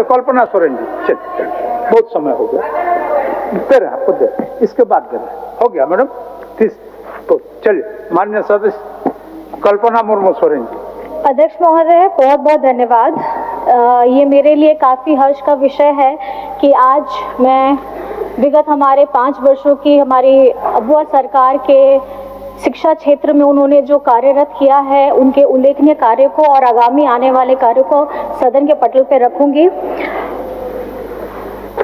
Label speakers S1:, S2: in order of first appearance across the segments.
S1: कल्पना सोरेन जी, चलिए बहुत समय हो गया, दे रहे आपको, दे इसके बाद दे रहे हो गया मैडम, तो चलिए माननीय सदस्य कल्पना मुर्मू सोरेन जी।
S2: अध्यक्ष महोदय, बहुत बहुत धन्यवाद। ये मेरे लिए काफ़ी हर्ष का विषय है कि आज मैं विगत हमारे 5 वर्षों की हमारी अबुआ सरकार के शिक्षा क्षेत्र में उन्होंने जो कार्यरत किया है, उनके उल्लेखनीय कार्य को और आगामी आने वाले कार्यों को सदन के पटल पर रखूंगी।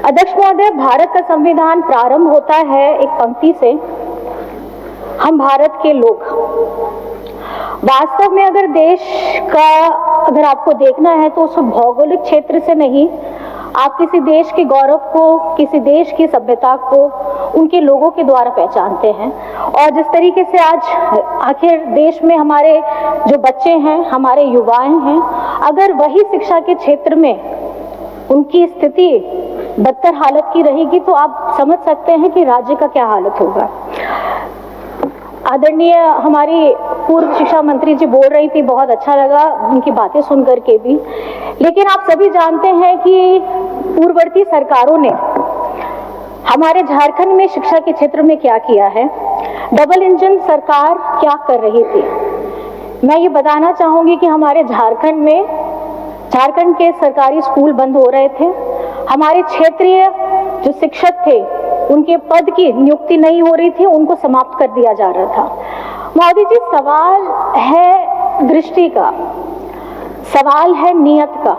S2: अध्यक्ष महोदय, भारत का संविधान प्रारंभ होता है एक पंक्ति से, हम भारत के लोग। वास्तव में अगर देश का अगर आपको देखना है तो उस भौगोलिक क्षेत्र से नहीं, आप किसी देश के गौरव को, किसी देश की सभ्यता को उनके लोगों के द्वारा पहचानते हैं। और जिस तरीके से आज आखिर देश में हमारे जो बच्चे हैं, हमारे युवाएं हैं, अगर वही शिक्षा के क्षेत्र में उनकी स्थिति बदतर हालत की रहेगी तो आप समझ सकते हैं कि राज्य का क्या हालत होगा। आदरणीय हमारी पूर्व शिक्षा मंत्री जी बोल रही थी, बहुत अच्छा लगा उनकी बातें सुन करके भी। लेकिन आप सभी जानते हैं कि पूर्ववर्ती सरकारों ने हमारे झारखंड में शिक्षा के क्षेत्र में क्या किया है, डबल इंजन सरकार क्या कर रही थी। मैं ये बताना चाहूंगी कि हमारे झारखंड के सरकारी स्कूल बंद हो रहे थे, हमारे क्षेत्रीय जो शिक्षक थे उनके पद की नियुक्ति नहीं हो रही थी, उनको समाप्त कर दिया जा रहा था। मोदी जी, सवाल है दृष्टि का, सवाल है नियत का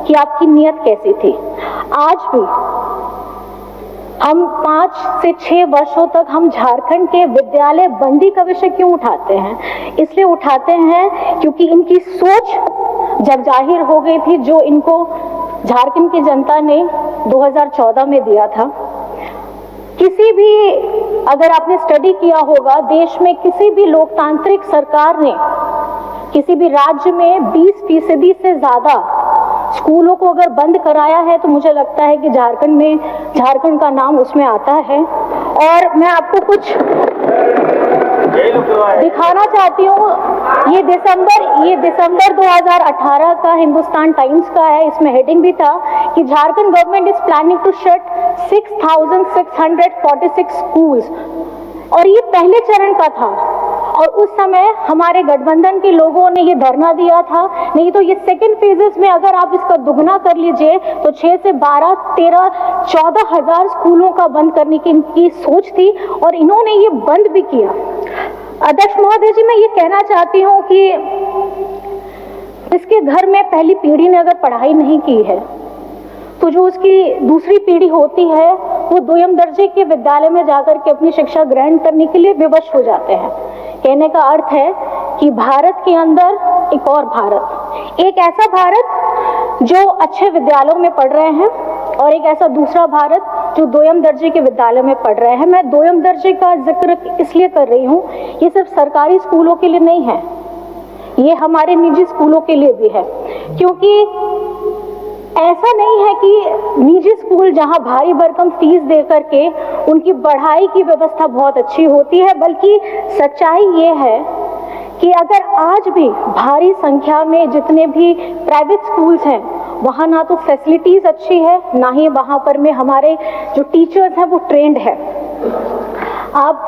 S2: कि आपकी नियत कैसी थी। आज भी हम 5 से 6 वर्षों तक हम झारखंड के विद्यालय बंदी का विषय क्यों उठाते हैं? इसलिए उठाते हैं क्योंकि इनकी सोच जब जाहिर हो गई थी, जो इनको झारखंड की जनता ने 2014 में दिया था। किसी भी अगर आपने स्टडी किया होगा, देश में किसी भी लोकतांत्रिक सरकार ने किसी भी राज्य में 20% से ज्यादा स्कूलों को अगर बंद कराया है तो मुझे लगता है कि झारखंड का नाम उसमें आता है। और मैं आपको कुछ दिखाना चाहती हूँ। ये दिसंबर 2018 का हिंदुस्तान टाइम्स का है। इसमें हेडिंग भी था कि Jharkhand government is planning to shut 6,646 schools, और ये पहले चरण का था। और उस समय हमारे गठबंधन के लोगों ने ये धरना दिया था। नहीं तो ये सेकंड फेजेस में अगर आप इसका दुगना कर लीजिए तो 6 से 12, 13, 14 हजार स्कूलों का बंद करने की इनकी सोच थी, और इन्होंने ये बंद भी किया। अध्यक्ष महोदय जी, मैं ये कहना चाहती हूँ कि इसके घर में पहली पीढ़ी ने अगर पढ़ाई नहीं की है तो जो उसकी दूसरी पीढ़ी होती है वो द्वितीय दर्जे के विद्यालय में जाकर के अपनी शिक्षा ग्रहण करने के लिए विवश हो जाते हैं। कहने का अर्थ है कि भारत के अंदर एक और भारत, एक ऐसा भारत जो अच्छे विद्यालयों में पढ़ रहे हैं और एक ऐसा दूसरा भारत जो द्वितीय दर्जे के विद्यालय में पढ़ रहे हैं। मैं द्वितीय दर्जे का जिक्र इसलिए कर रही हूँ, ये सिर्फ सरकारी स्कूलों के लिए नहीं है, ये हमारे निजी स्कूलों के लिए भी है। क्योंकि ऐसा नहीं है कि निजी स्कूल जहां भारी भरकम फीस दे करके उनकी पढ़ाई की व्यवस्था बहुत अच्छी होती है, बल्कि सच्चाई ये है कि अगर आज भी भारी संख्या में जितने भी प्राइवेट स्कूल्स हैं वहाँ ना तो फैसिलिटीज़ अच्छी है, ना ही वहाँ पर में हमारे जो टीचर्स हैं वो ट्रेंड है। आप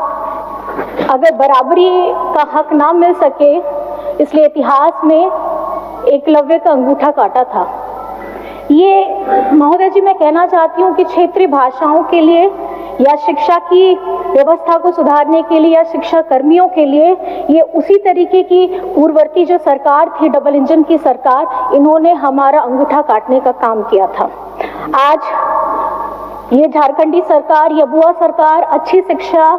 S2: अगर बराबरी का हक ना मिल सके, इसलिए इतिहास में एकलव्य का अंगूठा काटा था। ये महोदय जी, मैं कहना चाहती हूँ कि क्षेत्रीय भाषाओं के लिए या शिक्षा की व्यवस्था को सुधारने के लिए या शिक्षा कर्मियों के लिए ये उसी तरीके की पूर्ववर्ती जो सरकार थी, डबल इंजन की सरकार, इन्होंने हमारा अंगूठा काटने का काम किया था। आज ये झारखंडी सरकार, ये बुआ सरकार अच्छी शिक्षा,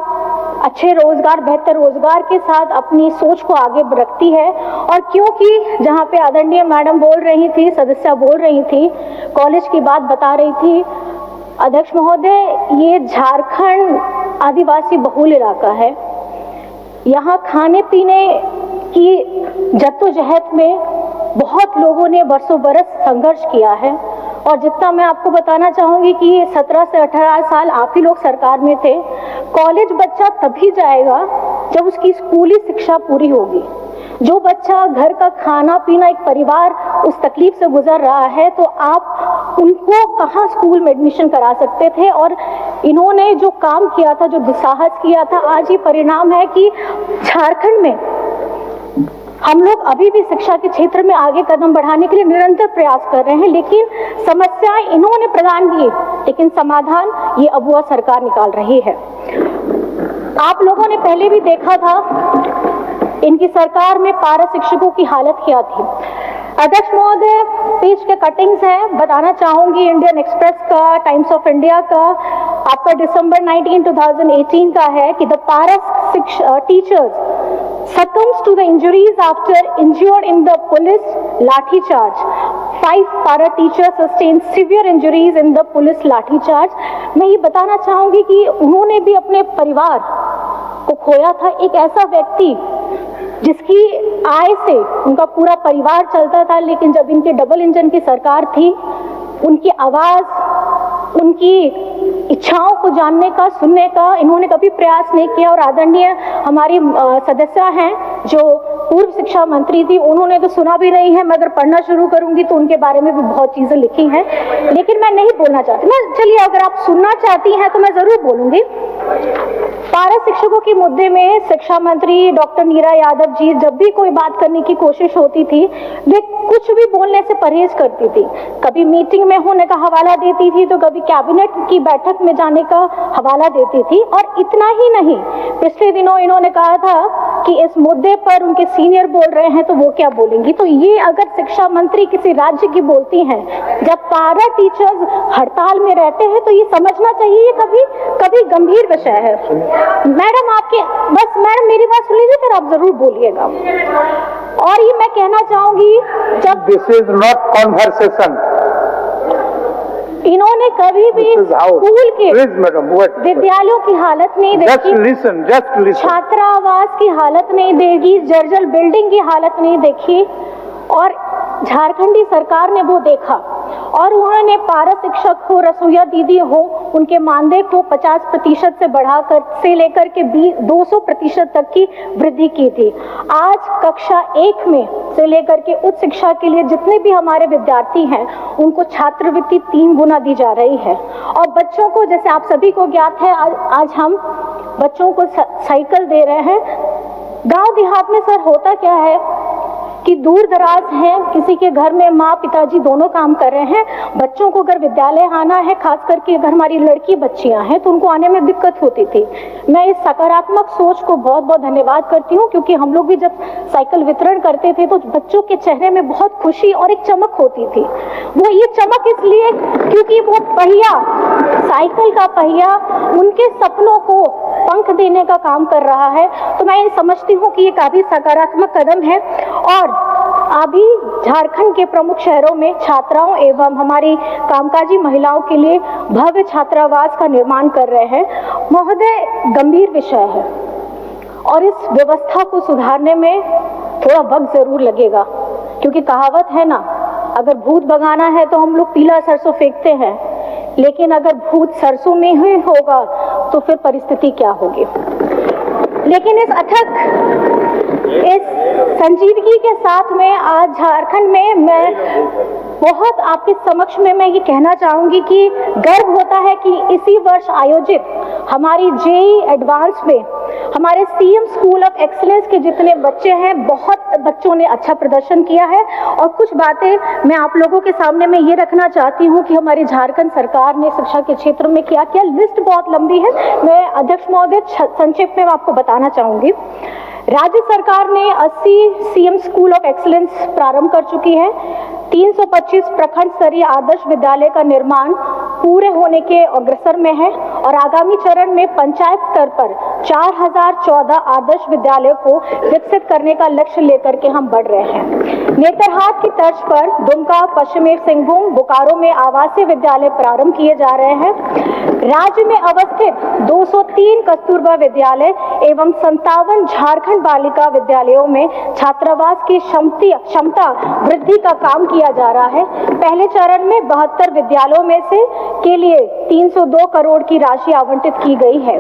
S2: अच्छे रोजगार, बेहतर रोजगार के साथ अपनी सोच को आगे रखती है। और क्योंकि जहाँ पे आदरणीय मैडम बोल रही थी, सदस्य बोल रही थी, कॉलेज की बात बता रही थी, अध्यक्ष महोदय, ये झारखंड आदिवासी बहुल इलाका है। यहाँ खाने पीने की जद्दोजहद में बहुत लोगों ने बरसों बरस संघर्ष किया है। और जितना मैं आपको बताना चाहूँगी कि 17 से 18 साल आप ही लोग सरकार में थे। कॉलेज बच्चा तभी जाएगा जब उसकी स्कूली शिक्षा पूरी होगी। जो बच्चा घर का खाना पीना, एक परिवार उस तकलीफ से गुजर रहा है, तो आप उनको कहाँ स्कूल में एडमिशन करा सकते थे। और इन्होंने जो काम किया था, जो दुस्साहस किया था, आज ये परिणाम है कि झारखंड में हम लोग अभी भी शिक्षा के क्षेत्र में आगे कदम बढ़ाने के लिए निरंतर प्रयास कर रहे हैं, लेकिन समस्याएं इन्होंने प्रदान की, लेकिन समाधान ये अबुआ सरकार निकाल रही है। आप लोगों ने पहले भी देखा था इनकी सरकार में पारा शिक्षकों की हालत क्या थी। अध्यक्ष महोदय, पेज के कटिंग्स हैं, बताना चाहूंगी इंडियन एक्सप्रेस का, टाइम्स ऑफ इंडिया का, आपका दिसंबर 19, 2018 का है कि द पारा teachers succumbs to the injuries after injured in the police lathi charge. 5 para teachers sustained severe injuries in the police lathi charge. मैं ये बताना चाहूंगी कि उन्होंने भी अपने परिवार को खोया था। एक ऐसा व्यक्ति जिसकी आय से उनका पूरा परिवार चलता था, लेकिन जब इनके डबल इंजन की सरकार थी, उनकी आवाज, उनकी इच्छाओं को जानने का, सुनने का इन्होंने कभी प्रयास नहीं किया। और आदरणीय हमारी सदस्य हैं जो पूर्व शिक्षा मंत्री थी, उन्होंने तो सुना भी नहीं है। मैं अगर पढ़ना शुरू करूंगी तो उनके बारे में भी बहुत चीजें लिखी हैं, लेकिन मैं नहीं बोलना चाहती। मैं चलिए, अगर आप सुनना चाहती हैं तो मैं जरूर बोलूंगी। पारा शिक्षकों के मुद्दे में शिक्षा मंत्री डॉक्टर नीरा यादव जी जब भी कोई बात करने की कोशिश होती थी, वे कुछ भी बोलने से परहेज करती थी। कभी मीटिंग में होने का हवाला देती थी, तो कभी कैबिनेट की बैठक में जाने का हवाला देती थी। और इतना ही नहीं, पिछले दिनों इन्होंने कहा था कि इस मुद्दे पर उनके सीनियर बोल रहे हैं तो वो क्या बोलेंगी। तो ये अगर शिक्षा मंत्री किसी राज्य की बोलती हैं, जब पारा टीचर्स हड़ताल में रहते हैं, तो ये समझना चाहिए कभी गंभीर विषय है। मैडम मैडम मेरी बात सुन लीजिए, फिर आप जरूर बोलिएगा। और ये मैं कहना चाहूंगी, जब
S1: दिस इज नॉट कॉन्वर्सेशन,
S2: इन्होंने कभी भी स्कूल के विद्यालयों की हालत नहीं देखी, छात्रावास की हालत नहीं देखी, जर्जर बिल्डिंग की हालत नहीं देखी, और झारखंडी सरकार ने वो देखा। और उन्होंने पारा शिक्षक हो, रसोईया दीदी हो, उनके मानदेय को 50% से बढ़ाकर से लेकर के 200% तक की वृद्धि की थी। आज कक्षा 1 में से लेकर के उच्च शिक्षा के लिए जितने भी हमारे विद्यार्थी हैं, उनको छात्रवृत्ति 3 गुना दी जा रही है। और बच्चों को, जैसे आप सभी को ज्ञात है, आज हम बच्चों को साइकिल दे रहे हैं। गांव देहात में सर होता क्या है कि दूर दराज हैं, किसी के घर में माँ पिताजी दोनों काम कर रहे हैं, बच्चों को अगर विद्यालय आना है, खास करके अगर हमारी लड़की बच्चियां हैं, तो उनको आने में दिक्कत होती थी। मैं इस सकारात्मक सोच को बहुत बहुत धन्यवाद करती हूँ, क्योंकि हम लोग भी जब साइकिल वितरण करते थे तो बच्चों के चेहरे में बहुत खुशी और एक चमक होती थी। वो ये चमक इसलिए क्योंकि वो पहिया, साइकिल का पहिया उनके सपनों को पंख देने का काम कर रहा है। तो मैं ये समझती हूँ कि ये काफी सकारात्मक कदम है। और अभी झारखंड के प्रमुख शहरों में छात्राओं एवं हमारी कामकाजी महिलाओं के लिए भव्य छात्रावास का निर्माण कर रहे हैं। महोदय, गंभीर विषय है और इस व्यवस्था को सुधारने में थोड़ा वक्त जरूर लगेगा, क्योंकि कहावत है ना, अगर भूत भगाना है तो हम लोग पीला सरसों फेंकते हैं, लेकिन अगर भूत सरसों में ही होगा तो फिर परिस्थिति क्या होगी। लेकिन इस संजीदगी के साथ में आज झारखंड में मैं बहुत आपके समक्ष में मैं ये कहना चाहूंगी कि गर्व होता है कि इसी वर्ष आयोजित हमारी जेईई एडवांस में हमारे सीएम स्कूल ऑफ एक्सीलेंस के जितने बच्चे हैं, बहुत बच्चों ने अच्छा प्रदर्शन किया है। और कुछ बातें मैं आप लोगों के सामने में ये रखना चाहती हूँ कि हमारी झारखंड सरकार ने शिक्षा के क्षेत्र में क्या किया। लिस्ट बहुत लंबी है, मैं अध्यक्ष महोदय संक्षेप में आपको बताना चाहूंगी। राज्य सरकार ने 80 सीएम स्कूल ऑफ एक्सीलेंस प्रारंभ कर चुकी है। 325 प्रखंड स्तरीय आदर्श विद्यालय का निर्माण पूरे होने के अग्रसर में है और आगामी चरण में पंचायत स्तर पर 4014 आदर्श विद्यालय को विकसित करने का लक्ष्य लेकर के हम बढ़ रहे हैं। नेतरहाट की तर्ज पर दुमका, पश्चिमी सिंहभूम, बोकारो में आवासीय विद्यालय प्रारंभ किए जा रहे हैं। राज्य में अवस्थित 203 कस्तूरबा विद्यालय एवं 57 झारखंड बालिका विद्यालयों में छात्रावास की क्षमता वृद्धि का काम किया जा रहा है। पहले चरण में 72 विद्यालयों में से के लिए 302 करोड़ की राशि आवंटित की गई है।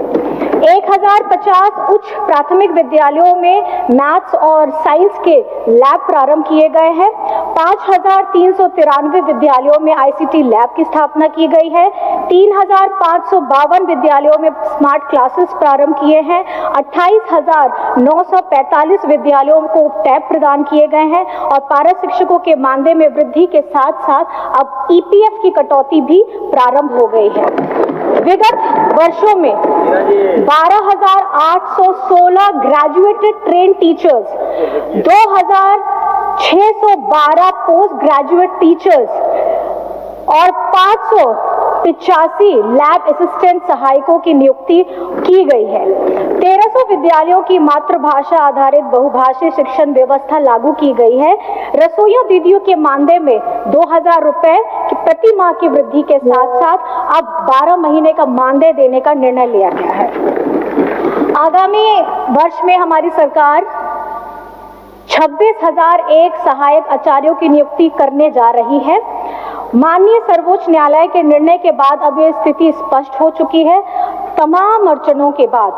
S2: 1050 उच्च प्राथमिक विद्यालयों में मैथ्स और साइंस के लैब प्रारंभ किए गए हैं। 5393 विद्यालयों में ICT लैब की स्थापना की गई है। 3552 विद्यालयों में स्मार्ट क्लासेस प्रारंभ किए हैं। 28,945 विद्यालयों को टैब प्रदान किए गए हैं और पारा शिक्षकों के मानदेय में वृद्धि के साथ साथ अब EPF की कटौती भी प्रारंभ हो गई है। विगत वर्षों में 12,816 graduated train teachers, 2,612 post graduate teachers और 585 लैब असिस्टेंट सहायकों की नियुक्ति की गई है। 1300 विद्यालयों की मातृभाषा आधारित बहुभाषी शिक्षण व्यवस्था लागू की गई है। रसोइया दीदियों के मानदेय में 2,000 रुपए की प्रति माह की वृद्धि के साथ साथ अब 12 महीने का मानदेय देने का निर्णय लिया गया है। आगामी वर्ष में हमारी सरकार 26,001 सहायक आचार्यों की नियुक्ति करने जा रही है। माननीय सर्वोच्च न्यायालय के निर्णय के बाद अब ये स्थिति स्पष्ट हो चुकी है। तमाम अड़चनों के बाद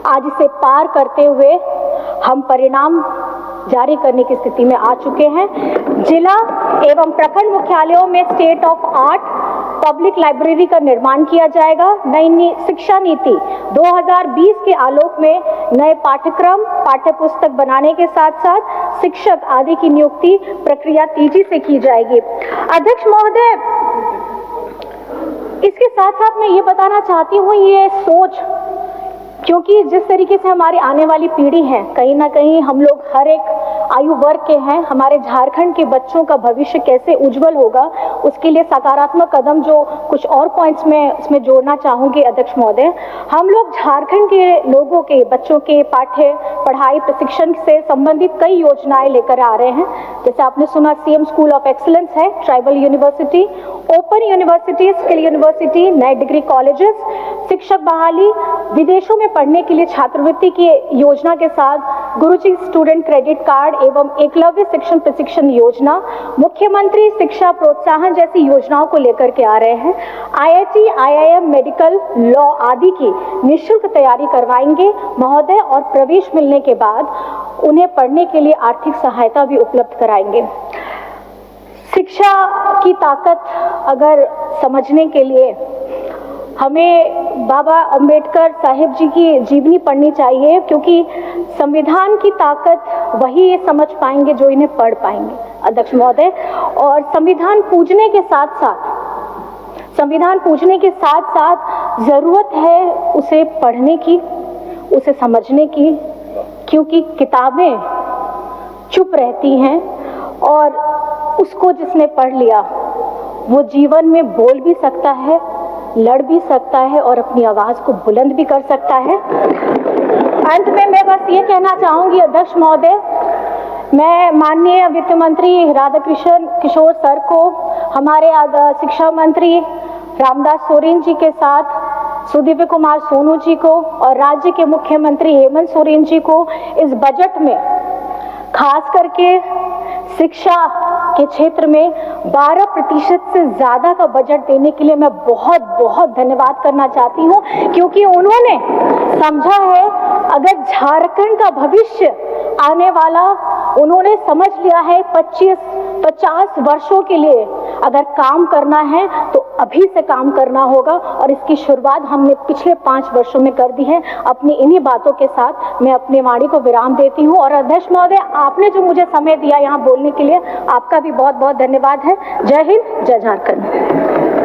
S2: आज इसे पार करते हुए हम परिणाम जारी करने की स्थिति में आ चुके हैं। जिला एवं प्रखंड मुख्यालयों में state of art public library का निर्माण किया जाएगा। नई शिक्षा नीति 2020 के आलोक में नए पाठ्यक्रम पाठ्य पुस्तक बनाने के साथ साथ शिक्षक आदि की नियुक्ति प्रक्रिया तेजी से की जाएगी। अध्यक्ष महोदय, इसके साथ साथ मैं ये बताना चाहती हूँ, ये सोच, क्योंकि जिस तरीके से हमारी आने वाली पीढ़ी है, कहीं ना कहीं हम लोग हर एक आयु वर्ग के हैं, हमारे झारखंड के बच्चों का भविष्य कैसे उज्जवल होगा, उसके लिए सकारात्मक कदम जो कुछ और पॉइंट्स में इसमें जोड़ना चाहूंगी अध्यक्ष महोदय। हम लोग झारखंड के लोगों के बच्चों के पढ़ाई प्रशिक्षण से संबंधित कई योजनाएं लेकर आ रहे हैं। जैसे आपने सुना CM स्कूल ऑफ एक्सीलेंस है, tribal university, open university, skill university, नए डिग्री कॉलेजेस, शिक्षक बहाली, विदेशों में पढ़ने के लिए छात्रवृत्ति की योजना के साथ गुरुजी स्टूडेंट क्रेडिट कार्ड एवं एकलव्य शिक्षण प्रशिक्षण योजना, मुख्यमंत्री शिक्षा प्रोत्साहन जैसी योजनाओं को लेकर के आ रहे हैं। IIT, IIM, मेडिकल, लॉ आदि की निःशुल्क तैयारी करवाएंगे महोदय और प्रवेश मिलने के बाद उन्हें पढ़ने के लिए आर्थिक सहायता भी उपलब्ध कराएंगे। शिक्षा की ताकत अगर समझने के लिए हमें बाबा अंबेडकर साहिब जी की जीवनी पढ़नी चाहिए, क्योंकि संविधान की ताकत वही ये समझ पाएंगे जो इन्हें पढ़ पाएंगे अध्यक्ष महोदय। और संविधान पूजने के साथ साथ जरूरत है उसे पढ़ने की, उसे समझने की, क्योंकि किताबें चुप रहती हैं और उसको जिसने पढ़ लिया वो जीवन में बोल भी सकता है, लड़ भी सकता है और अपनी आवाज को बुलंद भी कर सकता है। अंत में मैं बस ये कहना चाहूंगी अध्यक्ष महोदय, मैं माननीय वित्त मंत्री राधाकृष्ण किशोर सर को, हमारे शिक्षा मंत्री रामदास सोरेन जी के साथ सुदीव्य कुमार सोनू जी को और राज्य के मुख्यमंत्री हेमंत सोरेन जी को इस बजट में खास करके शिक्षा के क्षेत्र में 12% से ज्यादा का बजट देने के लिए मैं बहुत बहुत धन्यवाद करना चाहती हूँ, क्योंकि उन्होंने समझा है अगर झारखंड का भविष्य आने वाला, उन्होंने समझ लिया है 25-50 वर्षों के लिए अगर काम करना है तो अभी से काम करना होगा और इसकी शुरुआत हमने पिछले 5 वर्षों में कर दी है। अपनी इन्हीं बातों के साथ मैं अपनी वाणी को विराम देती हूँ और अध्यक्ष महोदय, आपने जो मुझे समय दिया यहाँ बोलने के लिए, आपका भी बहुत बहुत धन्यवाद है। जय हिंद, जय झारखंड।